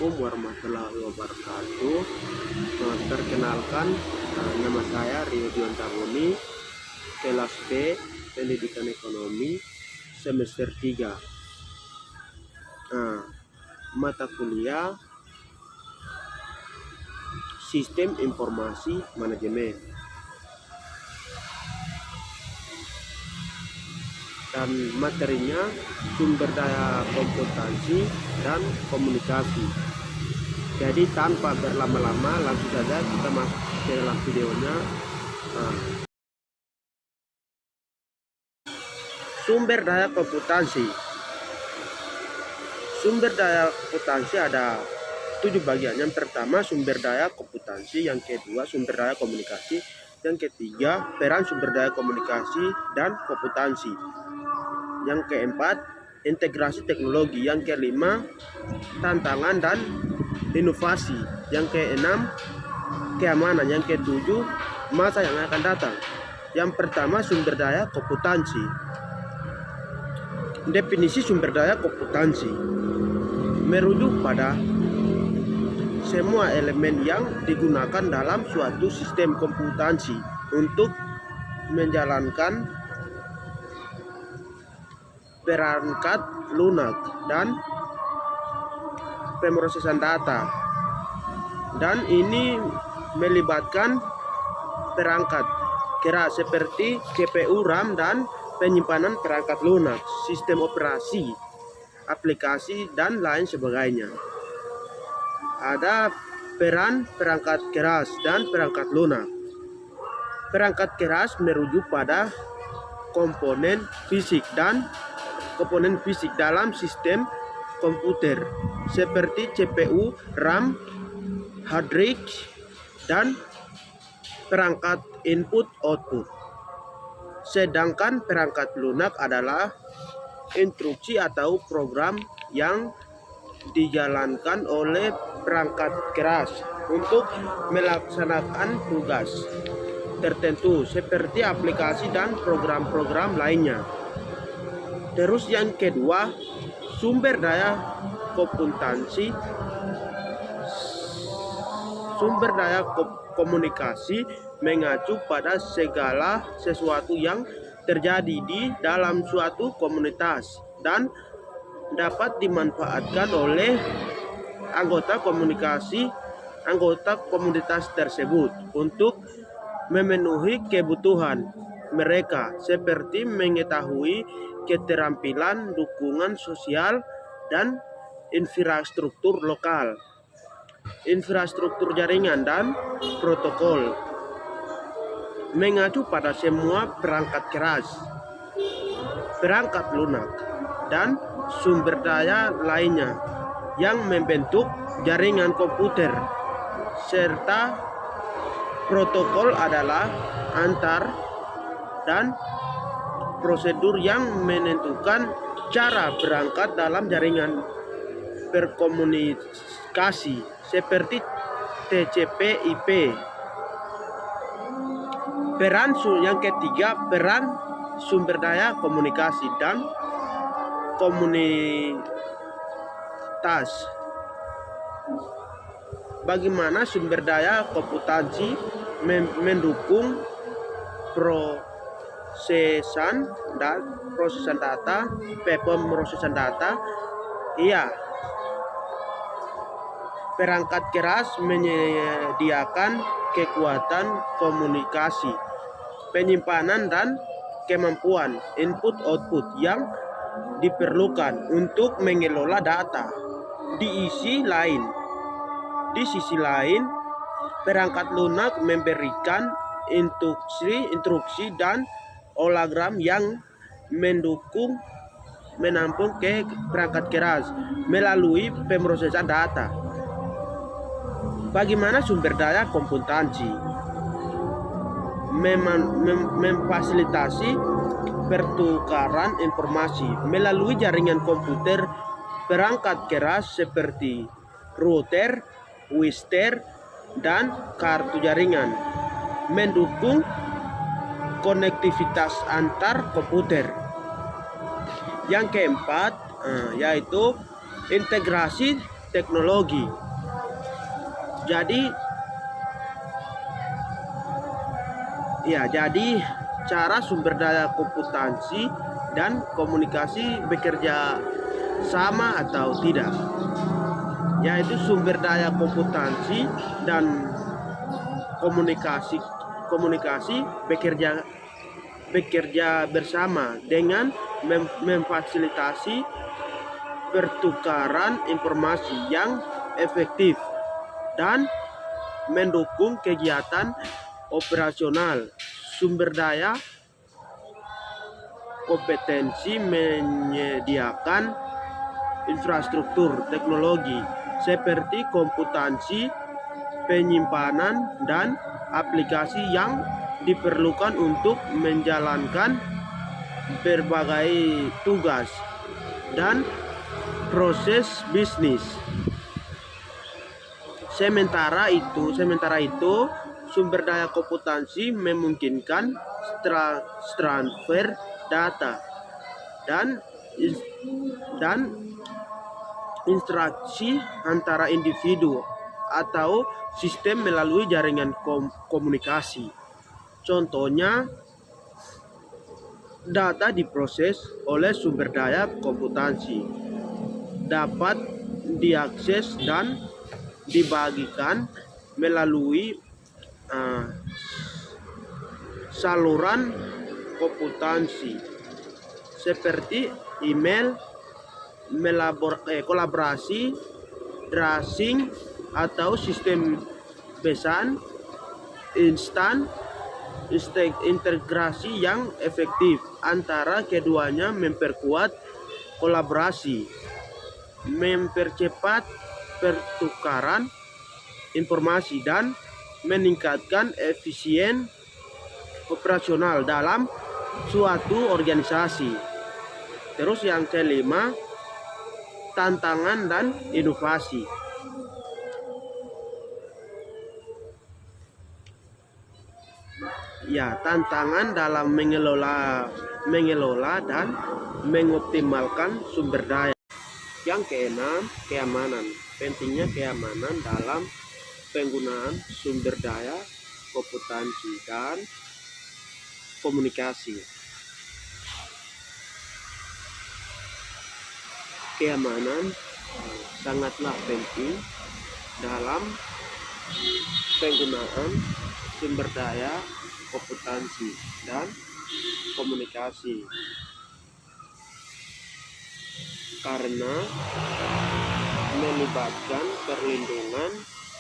Assalamualaikum warahmatullahi wabarakatuh. Perkenalkan, nama saya Rio Diontagoni, kelas B, Pendidikan Ekonomi, semester 3. Mata kuliah Sistem Informasi Manajemen. Dan materinya sumber daya komputansi dan komunikasi. Jadi tanpa berlama-lama, langsung saja kita masuk ke dalam videonya. Sumber daya komputansi. Sumber daya komputansi ada 7 bagian. Yang pertama sumber daya komputansi, yang kedua sumber daya komunikasi, yang ketiga peran sumber daya komunikasi dan komputansi, yang keempat integrasi teknologi, yang kelima tantangan dan inovasi, yang keenam keamanan, yang ketujuh masa yang akan datang. Yang pertama sumber daya komputansi. Definisi sumber daya komputansi merujuk pada semua elemen yang digunakan dalam suatu sistem komputansi untuk menjalankan perangkat lunak dan pemrosesan data, dan ini melibatkan perangkat keras seperti CPU, RAM, dan penyimpanan perangkat lunak, sistem operasi, aplikasi, dan lain sebagainya. Ada peran perangkat keras dan perangkat lunak. Perangkat keras merujuk pada komponen fisik dalam sistem komputer seperti CPU, RAM, hard disk, dan perangkat input-output. Sedangkan perangkat lunak adalah instruksi atau program yang dijalankan oleh perangkat keras untuk melaksanakan tugas tertentu seperti aplikasi dan program-program lainnya. Terus yang kedua, sumber daya komputansi, sumber daya komunikasi mengacu pada segala sesuatu yang terjadi di dalam suatu komunitas dan dapat dimanfaatkan oleh anggota komunitas tersebut untuk memenuhi kebutuhan mereka seperti mengetahui keterampilan, dukungan sosial, dan infrastruktur lokal, infrastruktur jaringan, dan protokol. Mengacu pada semua perangkat keras, perangkat lunak, dan sumber daya lainnya yang membentuk jaringan komputer, serta protokol adalah antar dan prosedur yang menentukan cara berangkat dalam jaringan berkomunikasi seperti TCP/IP. Peran yang ketiga, peran sumber daya komunikasi dan komunitas. Bagaimana sumber daya komputansi mendukung pemrosesan data. Iya, perangkat keras menyediakan kekuatan komunikasi, penyimpanan, dan kemampuan input-output yang diperlukan untuk mengelola data. Di sisi lain, perangkat lunak memberikan instruksi dan hologram yang menampung ke perangkat keras melalui pemrosesan data. Bagaimana sumber daya komputansi memfasilitasi pertukaran informasi melalui jaringan komputer, perangkat keras seperti router, Wi-Fi, dan kartu jaringan, mendukung konektivitas antar komputer. Yang keempat yaitu integrasi teknologi. Jadi cara sumber daya komputansi dan komunikasi bekerja sama atau tidak, yaitu sumber daya komputansi dan komunikasi bekerja bersama dengan memfasilitasi pertukaran informasi yang efektif dan mendukung kegiatan operasional. Sumber daya kompetensi menyediakan infrastruktur teknologi seperti komputansi, penyimpanan, dan aplikasi yang diperlukan untuk menjalankan berbagai tugas dan proses bisnis. Sementara itu, sumber daya komputansi memungkinkan transfer data dan interaksi antara individu atau sistem melalui jaringan komunikasi. Contohnya, data diproses oleh sumber daya komputansi dapat diakses dan dibagikan melalui saluran komputansi seperti email, kolaborasi, tracing, atau sistem pesan instan. Integrasi yang efektif antara keduanya memperkuat kolaborasi, mempercepat pertukaran informasi, dan meningkatkan efisien operasional dalam suatu organisasi. Terus yang kelima, tantangan dan inovasi. Tantangan dalam mengelola dan mengoptimalkan sumber daya. Yang keenam, keamanan. Pentingnya keamanan dalam penggunaan sumber daya komputansi dan komunikasi. Keamanan sangatlah penting dalam penggunaan sumber daya komputansi dan komunikasi, karena melibatkan perlindungan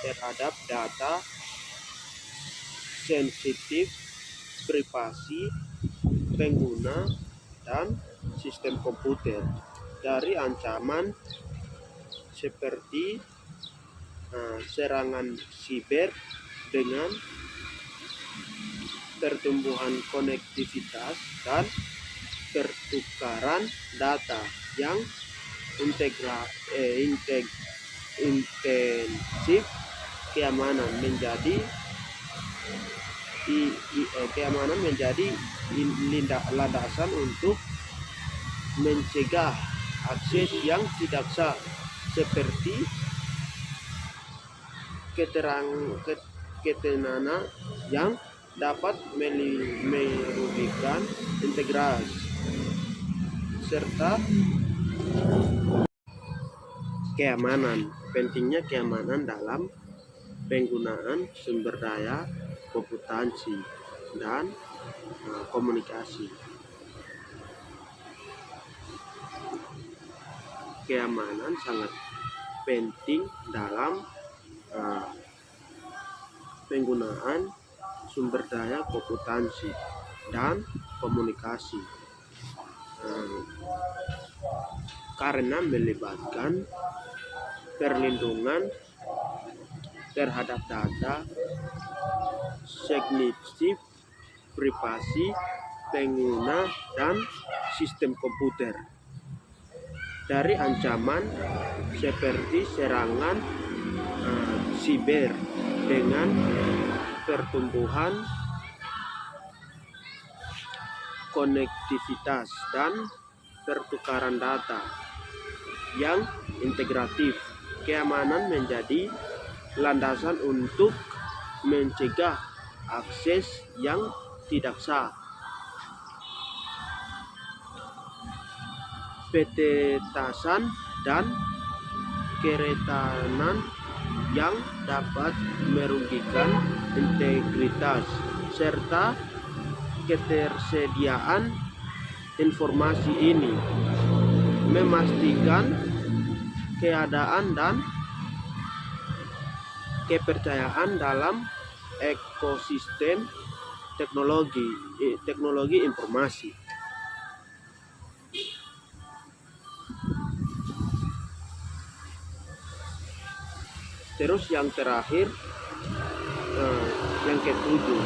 terhadap data sensitif, privasi pengguna, dan sistem komputer dari ancaman seperti serangan siber dengan pertumbuhan konektivitas dan pertukaran data yang intensif. Keamanan menjadi landasan untuk mencegah akses yang tidak sah seperti keterangan yang dapat merugikan integritas serta keamanan. Pentingnya keamanan dalam penggunaan sumber daya komputansi dan komunikasi. Keamanan sangat penting dalam penggunaan sumber daya komputansi dan komunikasi, karena melibatkan perlindungan terhadap data sensitif, privasi pengguna, dan sistem komputer dari ancaman seperti serangan siber dengan pertumbuhan konektivitas dan pertukaran data yang integratif. keamanan menjadi landasan untuk mencegah akses yang tidak sah. Petetasan dan kerentanan yang dapat merugikan integritas serta ketersediaan informasi ini memastikan keadaan dan kepercayaan dalam ekosistem teknologi informasi. Terus yang terakhir, yang ketujuh,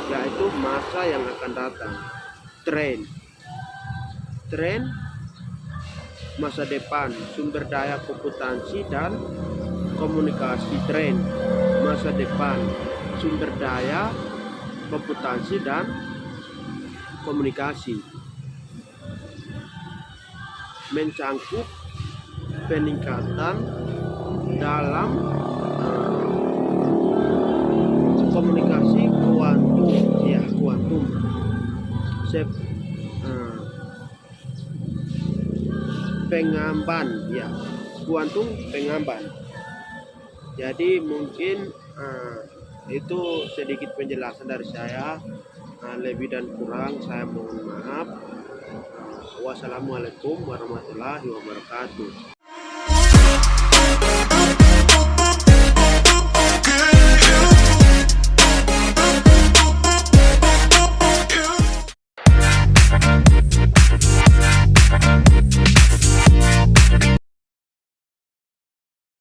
yaitu masa yang akan datang. Tren masa depan sumber daya komputansi dan komunikasi. Tren masa depan sumber daya komputansi dan komunikasi mencangkup peningkatan dalam komunikasi kuantum, pengamban, kuantum pengamban. Jadi mungkin itu sedikit penjelasan dari saya. Lebih dan kurang saya mohon maaf. Wassalamualaikum warahmatullahi wabarakatuh.